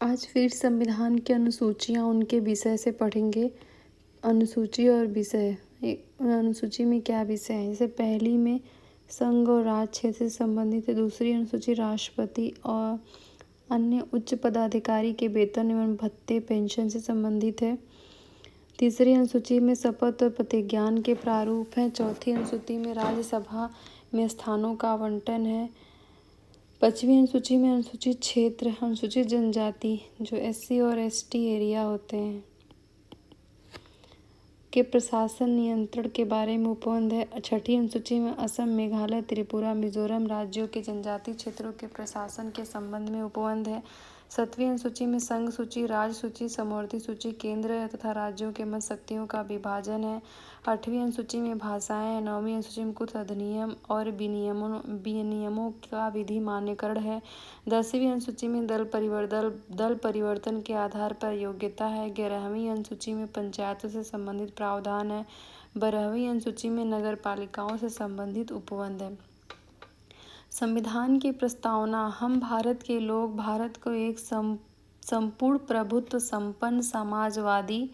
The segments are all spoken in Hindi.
आज फिर संविधान की अनुसूचियाँ उनके विषय से पढ़ेंगे। अनुसूची और विषय, अनुसूची में क्या विषय है? जैसे पहली में संघ और राज्य क्षेत्र से संबंधित है। दूसरी अनुसूची राष्ट्रपति और अन्य उच्च पदाधिकारी के वेतन एवं भत्ते पेंशन से संबंधित है। तीसरी अनुसूची में शपथ और प्रतिज्ञान के प्रारूप हैं। चौथी अनुसूची में राज्यसभा में स्थानों का आवंटन है। पांचवी अनुसूची में अनुसूचित क्षेत्र, अनुसूचित जनजाति जो SC और ST एरिया होते हैं के प्रशासन नियंत्रण के बारे में उपबंध है। छठी अनुसूची में असम, मेघालय, त्रिपुरा, मिजोरम राज्यों के जनजातीय क्षेत्रों के प्रशासन के संबंध में उपबंध है। सातवीं अनुसूची में संघ सूची, राज्य सूची, समवर्ती सूची, केंद्र तथा राज्यों के मत शक्तियों का विभाजन है। आठवीं अनुसूची में भाषाएं है। नौवीं अनुसूची में कुछ अधिनियम और विनियमों का विधि मान्यकरण है। 10वीं अनुसूची में दल परिवर्तन के आधार पर योग्यता है। 11वीं अनुसूची में पंचायतों से संबंधित प्रावधान है। 12वीं अनुसूची में नगर पालिकाओं से संबंधित उपबंध है। संविधान की प्रस्तावना। हम भारत के लोग भारत को एक संपूर्ण प्रभुत्व संपन्न समाजवादी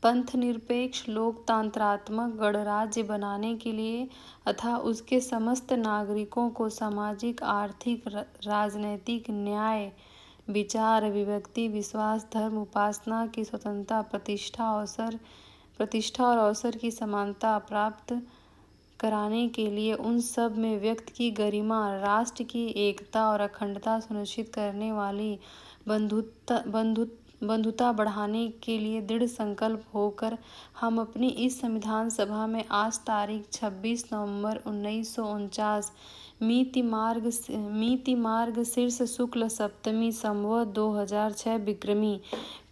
पंथनिरपेक्ष लोकतंत्रात्मक गणराज्य बनाने के लिए तथा उसके समस्त नागरिकों को सामाजिक, आर्थिक, राजनैतिक, न्याय, विचार, अभिव्यक्ति, विश्वास, धर्म, उपासना की स्वतंत्रता, प्रतिष्ठा और अवसर की समानता प्राप्त कराने के लिए उन सब में व्यक्ति की गरिमा, राष्ट्र की एकता और अखंडता सुनिश्चित करने वाली बंधुता बढ़ाने के लिए दृढ़ संकल्प होकर हम अपनी इस संविधान सभा में आज तारीख 26 नवंबर 1949 मिति मार्ग शीर्ष शुक्ल सप्तमी संवत 2006 विक्रमी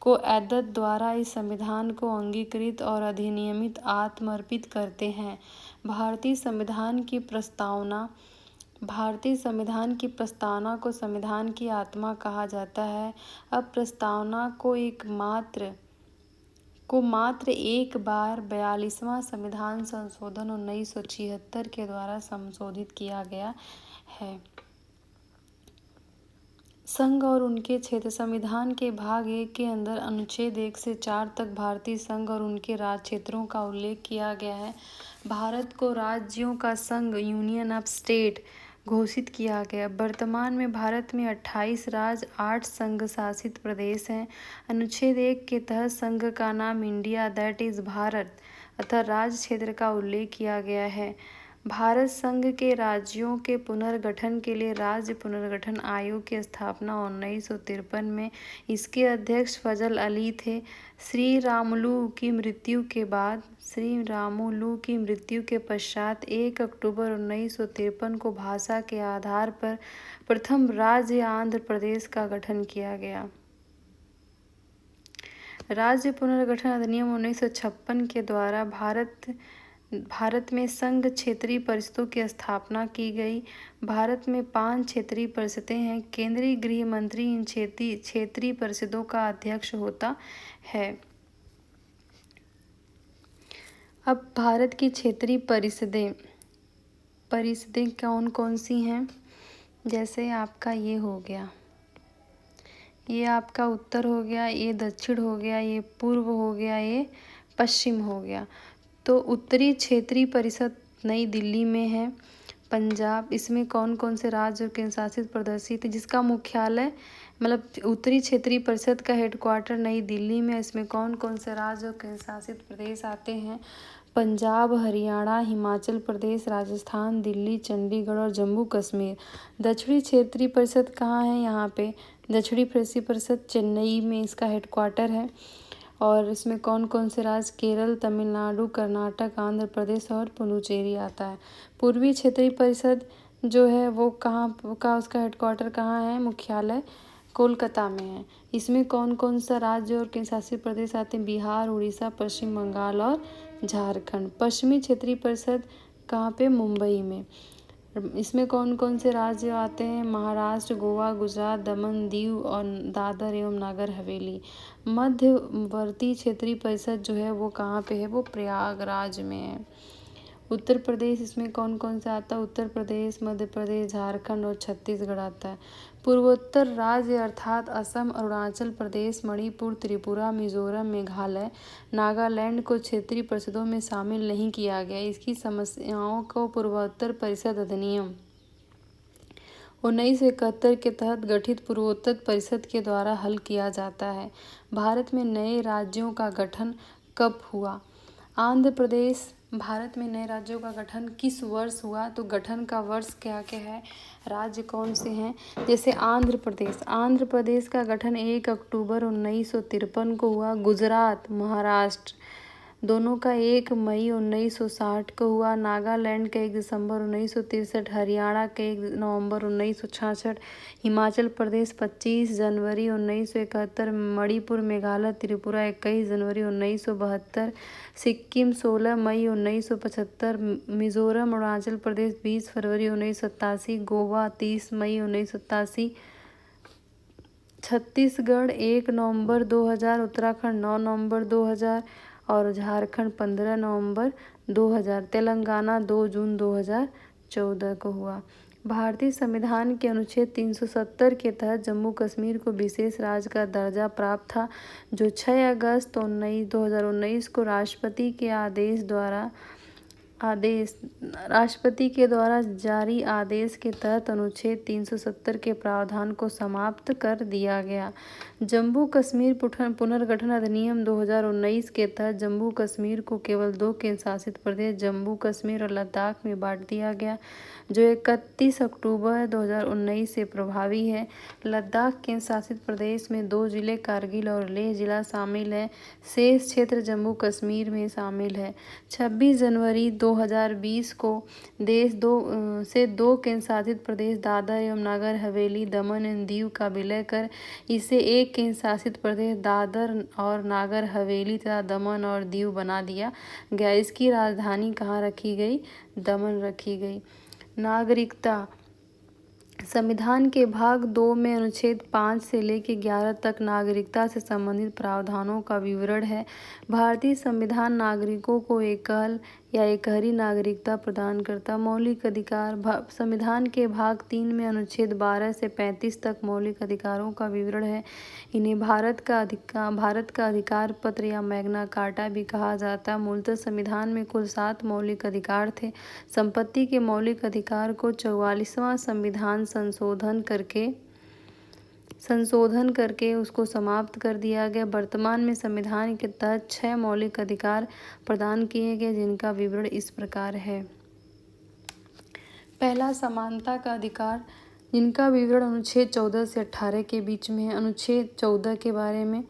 को एतद द्वारा इस संविधान को अंगीकृत और अधिनियमित आत्मर्पित करते हैं। भारतीय संविधान की प्रस्तावना को संविधान की आत्मा कहा जाता है। अब प्रस्तावना को मात्र एक बार 42वां संविधान संशोधन 1976 के द्वारा संशोधित किया गया है। संघ और उनके क्षेत्र। संविधान के भाग 1 के अंदर अनुच्छेद 1 से 4 तक भारतीय संघ और उनके राज्य क्षेत्रों का उल्लेख किया गया है। भारत को राज्यों का संघ, यूनियन ऑफ स्टेट, घोषित किया गया। वर्तमान में भारत में 28 राज्य, 8 संघ शासित प्रदेश हैं। अनुच्छेद 1 के तहत संघ का नाम इंडिया, दैट इज भारत, अतः राज्य क्षेत्र का उल्लेख किया गया है। भारत संघ के राज्यों के पुनर्गठन के लिए राज्य पुनर्गठन आयोग की स्थापना 1953 में। इसके अध्यक्ष फजल अली थे। श्री रामुलु की मृत्यु के पश्चात 1 अक्टूबर 1953 को भाषा के आधार पर प्रथम राज्य आंध्र प्रदेश का गठन किया गया। राज्य पुनर्गठन अधिनियम 1956 के द्वारा भारत में संघ क्षेत्रीय परिषदों की स्थापना की गई। भारत में 5 क्षेत्रीय परिषदें हैं। केंद्रीय गृह मंत्री इन क्षेत्रीय परिषदों का अध्यक्ष होता है। अब भारत की क्षेत्रीय परिषदें कौन कौन सी हैं? जैसे आपका ये हो गया, ये आपका उत्तर हो गया, ये दक्षिण हो गया, ये पूर्व हो गया, ये पश्चिम हो गया। तो उत्तरी क्षेत्रीय परिषद नई दिल्ली में है। पंजाब, इसमें कौन कौन से राज्य और केंद्र शासित प्रदेश थे जिसका मुख्यालय, मतलब उत्तरी क्षेत्रीय परिषद का हेडक्वार्टर नई दिल्ली में। इसमें कौन कौन से राज्य और केंद्र शासित प्रदेश आते हैं? पंजाब, हरियाणा, हिमाचल प्रदेश, राजस्थान, दिल्ली, चंडीगढ़ और जम्मू कश्मीर। दक्षिणी क्षेत्रीय परिषद कहाँ है? यहाँ पे दक्षिणी क्षेत्रीय परिषद चेन्नई में इसका हेडक्वार्टर है। और इसमें कौन कौन से राज्य? केरल, तमिलनाडु, कर्नाटक, आंध्र प्रदेश और पुडुचेरी आता है। पूर्वी क्षेत्रीय परिषद जो है वो कहाँ का, उसका हेडक्वार्टर कहाँ है? मुख्यालय कोलकाता में है। इसमें कौन कौन सा राज्य और केंद्र शासित प्रदेश आते हैं? बिहार, उड़ीसा, पश्चिम बंगाल और झारखंड। पश्चिमी क्षेत्रीय परिषद कहाँ पे? मुंबई में। इसमें कौन कौन से राज्य आते हैं? महाराष्ट्र, गोवा, गुजरात, दमन, दीव और दादर एवं नागर हवेली। मध्यवर्ती क्षेत्रीय परिषद जो है वो कहाँ पे है? वो प्रयागराज में है। उत्तर प्रदेश, इसमें कौन कौन सा आता है? उत्तर प्रदेश, मध्य प्रदेश, झारखंड और छत्तीसगढ़ आता है। पूर्वोत्तर राज्य अर्थात असम, अरुणाचल प्रदेश, मणिपुर, त्रिपुरा, मिजोरम, मेघालय, नागालैंड को क्षेत्रीय परिषदों में शामिल नहीं किया गया। इसकी समस्याओं को पूर्वोत्तर परिषद अधिनियम 1971 के तहत गठित पूर्वोत्तर परिषद के द्वारा हल किया जाता है। भारत में नए राज्यों का गठन कब हुआ? आंध्र प्रदेश। भारत में नए राज्यों का गठन किस वर्ष हुआ? तो गठन का वर्ष क्या क्या है, राज्य कौन से हैं? जैसे आंध्र प्रदेश। आंध्र प्रदेश का गठन 1 अक्टूबर 1953 को हुआ। गुजरात, महाराष्ट्र दोनों का 1 मई 1960 को हुआ। नागालैंड का 1 दिसंबर 1963, हरियाणा का 1 नवंबर 1966, हिमाचल प्रदेश 25 जनवरी 1971, मणिपुर, मेघालय, त्रिपुरा 21 जनवरी 1972, सिक्किम 16 मई 1975, मिजोरम, अरुणाचल प्रदेश 20 फरवरी 1987, गोवा 30 मई 1987, छत्तीसगढ़ 1 नवंबर 2000, उत्तराखंड 9 नवंबर 2000 और झारखंड 15 नवंबर 2000, तेलंगाना 2 जून 2014 को हुआ। भारतीय संविधान के अनुच्छेद 370 के तहत जम्मू कश्मीर को विशेष राज्य का दर्जा प्राप्त था, जो 6 अगस्त 2019 को राष्ट्रपति के द्वारा जारी आदेश के तहत अनुच्छेद 370 के प्रावधान को समाप्त कर दिया गया। जम्मू कश्मीर पुनर्गठन अधिनियम 2019 के तहत जम्मू कश्मीर को केवल 2 केंद्र शासित प्रदेश जम्मू कश्मीर और लद्दाख में बांट दिया गया, जो 31 अक्टूबर 2019 से प्रभावी है। लद्दाख केंद्र शासित प्रदेश में 2 जिले कारगिल और लेह जिला शामिल है। शेष क्षेत्र जम्मू कश्मीर में शामिल है। 26 जनवरी 2020 को देश 2 केंद्र शासित प्रदेश दादर एवं नगर हवेली, दमन एवं दीव का विलय कर इसे 1 केंद्र शासित प्रदेश दादर और नागर हवेली तथा दमन और दीव बना दिया गया। इसकी राजधानी कहाँ रखी गई? दमन रखी गई। नागरिकता। संविधान के भाग 2 में अनुच्छेद 5 से लेकर 11 तक नागरिकता से संबंधित प्रावधानों का विवरण है। भारतीय संविधान नागरिकों को एकल या एकहरी नागरिकता प्रदान करता। मौलिक अधिकार। संविधान के भाग 3 में अनुच्छेद 12 से 35 तक मौलिक अधिकारों का विवरण है। इन्हें भारत का अधिकार पत्र या मैग्ना कार्टा भी कहा जाता। मूलतः संविधान में कुल 7 मौलिक अधिकार थे। संपत्ति के मौलिक अधिकार को 44वां संविधान संशोधन करके उसको समाप्त कर दिया गया। वर्तमान में संविधान के तहत 6 मौलिक अधिकार प्रदान किए गए, जिनका विवरण इस प्रकार है। पहला, समानता का अधिकार, जिनका विवरण अनुच्छेद 14 से 18 के बीच में है। अनुच्छेद 14 के बारे में,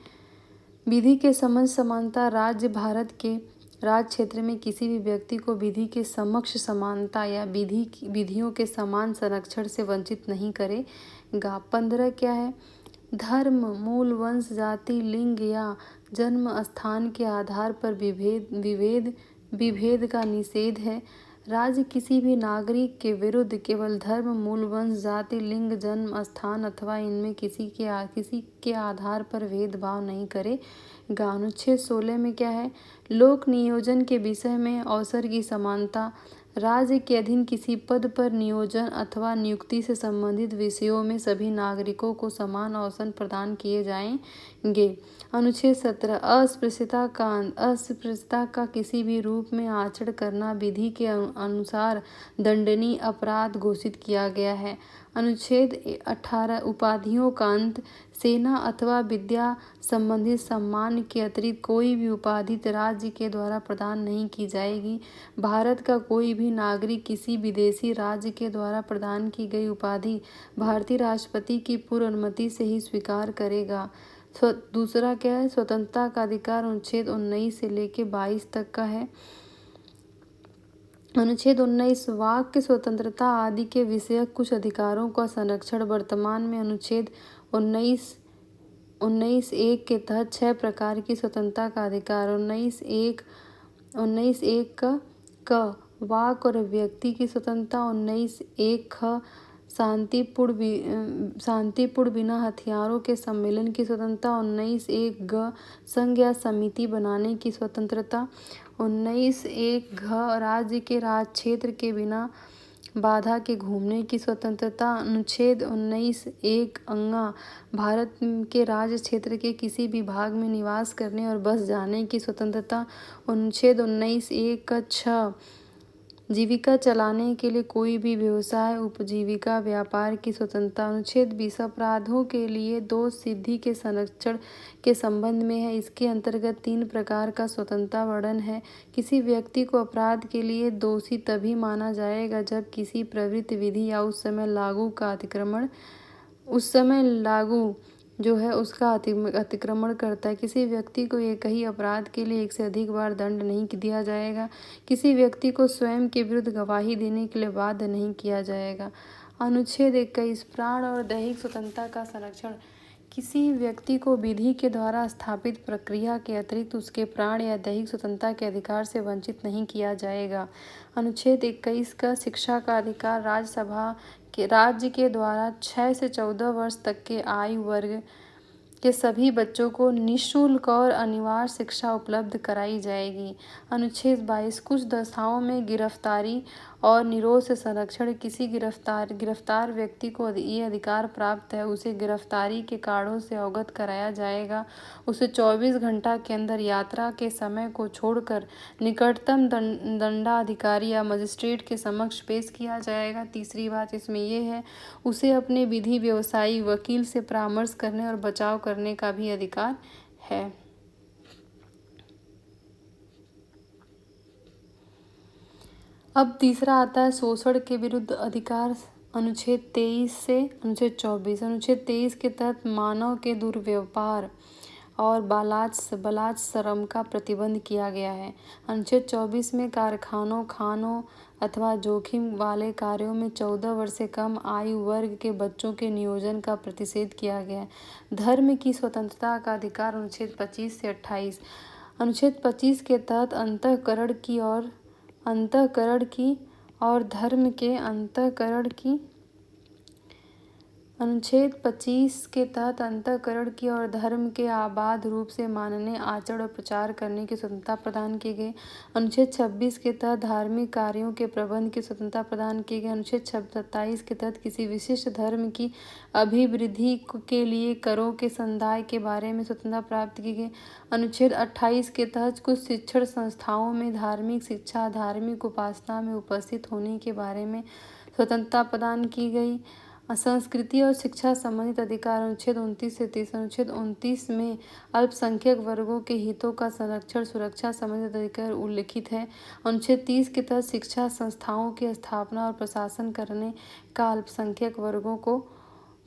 विधि के समक्ष समानता। राज्य भारत के राज्य क्षेत्र में किसी भी व्यक्ति को विधि के समक्ष समानता या विधियों के समान संरक्षण से वंचित नहीं करेगा। 15 क्या है? धर्म, मूल, वंश, जाति, लिंग या जन्म स्थान के आधार पर विभेद का निषेध है। राज्य किसी भी नागरिक के विरुद्ध केवल धर्म, मूल, वंश, जाति, लिंग, जन्म स्थान अथवा इनमें किसी के आधार पर भेदभाव नहीं करेगा। अनुच्छेद 16 में क्या है? लोक नियोजन के विषय में अवसर की समानता। राज्य के अधीन किसी पद पर नियोजन अथवा नियुक्ति से संबंधित विषयों में सभी नागरिकों को समान अवसर प्रदान किए जाएंगे। अनुच्छेद 17, अस्पृश्यता का किसी भी रूप में आचरण करना विधि के अनुसार दंडनीय अपराध घोषित किया गया है। अनुच्छेद 18, उपाधियों का अंत। सेना अथवा विद्या संबंधित सम्मान के अतिरिक्त कोई भी उपाधि राज्य के द्वारा प्रदान नहीं की जाएगी। भारत का कोई भी नागरिक किसी विदेशी राज्य के द्वारा प्रदान की गई उपाधि भारतीय राष्ट्रपति की पूर्व अनुमति से ही स्वीकार करेगा। दूसरा क्या है? स्वतंत्रता का अधिकार। अनुच्छेद 19 से लेकर 22 तक का है। अनुच्छेद 19, वाक्य स्वतंत्रता आदि के विषयक कुछ अधिकारों का संरक्षण। वर्तमान में अनुच्छेद 19(1) के तहत 6 प्रकार की स्वतंत्रता का अधिकार। 19(1) क वाक और व्यक्ति की स्वतंत्रता। 19(1) ख शांतिपूर्ण बिना हथियारों के सम्मेलन की स्वतंत्रता। 19(1) ग संघ या समिति बनाने की स्वतंत्रता। 19(1) घ राज्य के राज क्षेत्र के बिना बाधा के घूमने की स्वतंत्रता। अनुच्छेद 19(1) अंगा भारत के राज्य क्षेत्र के किसी भी भाग में निवास करने और बस जाने की स्वतंत्रता। अनुच्छेद 19(1)(6) जीविका चलाने के लिए कोई भी व्यवसाय, उपजीविका, व्यापार की स्वतंत्रता। अनुच्छेद 20 अपराधों के लिए दोष सिद्धि के संरक्षण के संबंध में है। इसके अंतर्गत 3 प्रकार का स्वतंत्रता वर्णन है। किसी व्यक्ति को अपराध के लिए दोषी तभी माना जाएगा जब किसी प्रवृत्ति, विधि या उस समय लागू जो है उसका अतिक्रमण करता है। किसी व्यक्ति को एक ही अपराध के लिए एक से अधिक बार दंड नहीं दिया जाएगा। किसी व्यक्ति को स्वयं के विरुद्ध गवाही देने के लिए बाध्य नहीं किया जाएगा। अनुच्छेद 21 प्राण और दैहिक स्वतंत्रता का संरक्षण। किसी व्यक्ति को विधि के द्वारा स्थापित प्रक्रिया के अतिरिक्त उसके प्राण या दैहिक स्वतंत्रता के अधिकार से वंचित नहीं किया जाएगा। अनुच्छेद 21 का शिक्षा का अधिकार। राज्य के द्वारा 6 से 14 वर्ष तक के आयु वर्ग के सभी बच्चों को निःशुल्क और अनिवार्य शिक्षा उपलब्ध कराई जाएगी। अनुच्छेद 22 कुछ दशाओं में गिरफ्तारी और निरोध से संरक्षण। किसी गिरफ्तार व्यक्ति को ये अधिकार प्राप्त है, उसे गिरफ्तारी के कारणों से अवगत कराया जाएगा। उसे 24 घंटा के अंदर यात्रा के समय को छोड़कर निकटतम दंडाधिकारी या मजिस्ट्रेट के समक्ष पेश किया जाएगा। तीसरी बात इसमें यह है, उसे अपने विधि व्यवसायी वकील से परामर्श करने और बचाव करने का भी अधिकार है। अब तीसरा आता है शोषण के विरुद्ध अधिकार। अनुच्छेद 23 से अनुच्छेद 24। अनुच्छेद 23 के तहत मानव के दुर्व्यवहार और बलात्सरम का प्रतिबंध किया गया है। अनुच्छेद 24 में कारखानों, खानों अथवा जोखिम वाले कार्यों में 14 वर्ष से कम आयु वर्ग के बच्चों के नियोजन का प्रतिषेध किया गया है। धर्म की स्वतंत्रता का अधिकार। अनुच्छेद 25 से 28। अनुच्छेद 25 के तहत अंतःकरण की और धर्म के अंतःकरण की। अनुच्छेद 25 के तहत अंतःकरण की और धर्म के आबाद रूप से मानने, आचरण और प्रचार करने की स्वतंत्रता प्रदान की गई। अनुच्छेद 26 के तहत धार्मिक कार्यों के प्रबंध की स्वतंत्रता प्रदान की गई। अनुच्छेद 27 के तहत किसी विशिष्ट धर्म की अभिवृद्धि के लिए करों के संदाय के बारे में स्वतंत्रता प्राप्त की गई। अनुच्छेद 28 के तहत कुछ शिक्षण संस्थाओं में धार्मिक शिक्षा, धार्मिक उपासना में उपस्थित होने के बारे में स्वतंत्रता प्रदान की गई। संस्कृति और शिक्षा संबंधित अधिकार। अनुच्छेद 29 से 30। अनुच्छेद 29 में अल्पसंख्यक वर्गों के हितों का संरक्षण, सुरक्षा संबंधित अधिकार उल्लिखित है। अनुच्छेद 30 के तहत शिक्षा संस्थाओं की स्थापना और प्रशासन करने का अल्पसंख्यक वर्गों को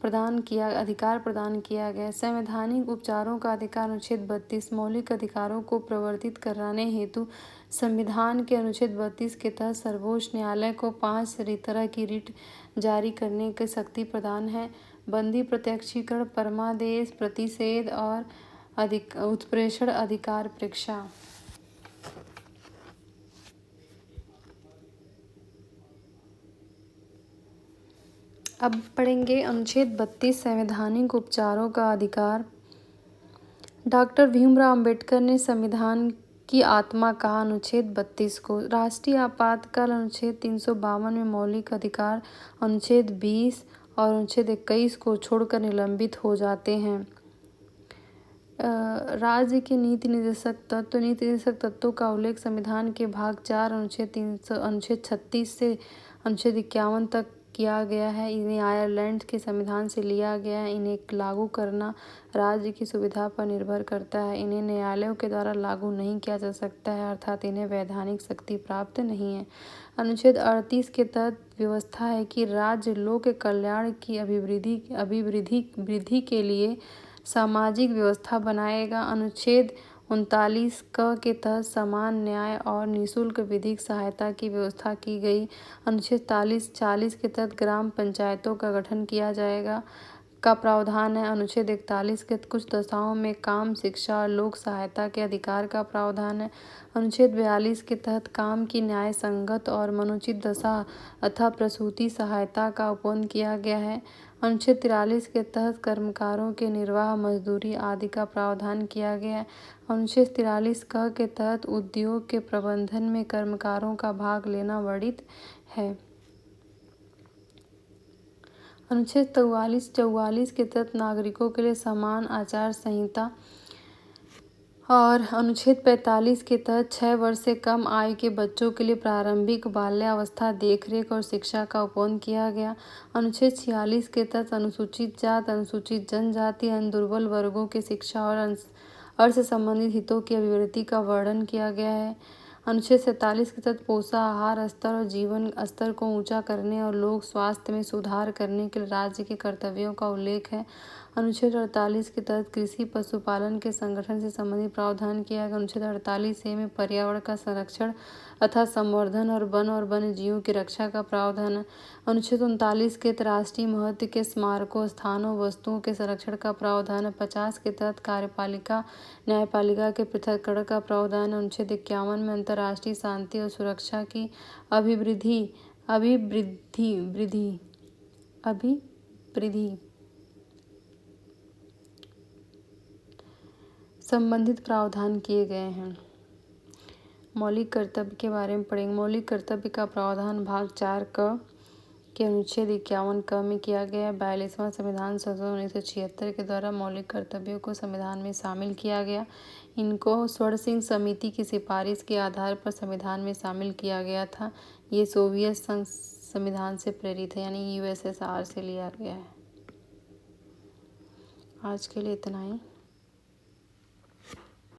अधिकार प्रदान किया गया। संवैधानिक उपचारों का अधिकार। अनुच्छेद 32 मौलिक अधिकारों को प्रवर्तित कराने हेतु संविधान के अनुच्छेद 32 के तहत सर्वोच्च न्यायालय को 5 तरह की रिट जारी करने की शक्ति प्रदान है। बंदी, प्रत्यक्षीकरण, परमादेश, प्रतिषेध और उत्प्रेषण अधिकार। परीक्षा। अब पढ़ेंगे अनुच्छेद 32 संवैधानिक उपचारों का अधिकार। डॉक्टर भीमराव अंबेडकर ने संविधान की आत्मा कहा। अनुच्छेद 32 को राष्ट्रीय आपातकाल। अनुच्छेद 352 में मौलिक अधिकार अनुच्छेद 20 और अनुच्छेद 21 को छोड़कर निलंबित हो जाते हैं। राज्य के नीति निर्देशक तत्वों का उल्लेख संविधान के भाग 4 अनुच्छेद 36 से अनुच्छेद 51 तक किया गया है। इन्हें आयरलैंड के संविधान से लिया गया है। इन्हें लागू करना राज्य की सुविधा पर निर्भर करता है। इन्हें न्यायालयों के द्वारा लागू नहीं किया जा सकता है, अर्थात इन्हें वैधानिक शक्ति प्राप्त नहीं है। अनुच्छेद 38 के तहत व्यवस्था है कि राज्य लोक कल्याण की अभिवृद्धि के लिए सामाजिक व्यवस्था बनाएगा। अनुच्छेद 39 के तहत समान न्याय और निःशुल्क विधिक सहायता की व्यवस्था की गई। अनुच्छेद 40 के तहत ग्राम पंचायतों का गठन किया जाएगा का प्रावधान है। अनुच्छेद 41 के कुछ दशाओं में काम, शिक्षा और लोक सहायता के अधिकार का प्रावधान है। अनुच्छेद 42 के तहत काम की न्याय संगत और मनुचित दशा अथवा प्रसूति सहायता का उपबंध किया गया है। अनुच्छेद 43 के तहत कर्मकारों के निर्वाह, मजदूरी आदि का प्रावधान किया गया है। अनुच्छेद 43 के तहत उद्योग के प्रबंधन में कर्मकारों का भाग लेना वर्णित है। अनुच्छेद 44 के तहत नागरिकों के लिए समान आचार संहिता और अनुच्छेद 45 के तहत 6 वर्ष से कम आयु के बच्चों के लिए प्रारंभिक बाल्यावस्था देखरेख और शिक्षा का उपवन किया गया। अनुच्छेद 46 के तहत अनुसूचित जात, अनुसूचित जनजाति, अन्य दुर्बल वर्गों की शिक्षा और अर्थ से संबंधित हितों की अभिवृद्धि का वर्णन किया गया है। अनुच्छेद 47 के तहत पोषाहार स्तर और जीवन स्तर को ऊंचा करने और लोक स्वास्थ्य में सुधार करने के लिए राज्य के कर्तव्यों का उल्लेख है। अनुच्छेद 48 के तहत कृषि पशुपालन के संगठन से संबंधित प्रावधान किया गया। अनुच्छेद 48 में पर्यावरण का संरक्षण तथा संवर्धन और वन्य जीवों की रक्षा का प्रावधान है। अनुच्छेद 39 के तहत राष्ट्रीय महत्व के स्मारकों, स्थानों, वस्तुओं के संरक्षण का प्रावधान है। 50 के तहत कार्यपालिका न्यायपालिका के पृथक्करण का प्रावधान है। अनुच्छेद 51 में अंतर्राष्ट्रीय शांति और सुरक्षा की अभिवृद्धि संबंधित प्रावधान किए गए हैं। मौलिक कर्तव्य के बारे में पढ़ेंगे। मौलिक कर्तव्य का प्रावधान भाग 4 क के अनुच्छेद 51 क में किया गया। 42वां संविधान संशोधन 1976 के द्वारा मौलिक कर्तव्यों को संविधान में शामिल किया गया। इनको स्वर्ण सिंह समिति की सिफारिश के आधार पर संविधान में शामिल किया गया था। ये सोवियत संघ संविधान से प्रेरित है, यानी यूएसएसआर से लिया गया है। आज के लिए इतना ही।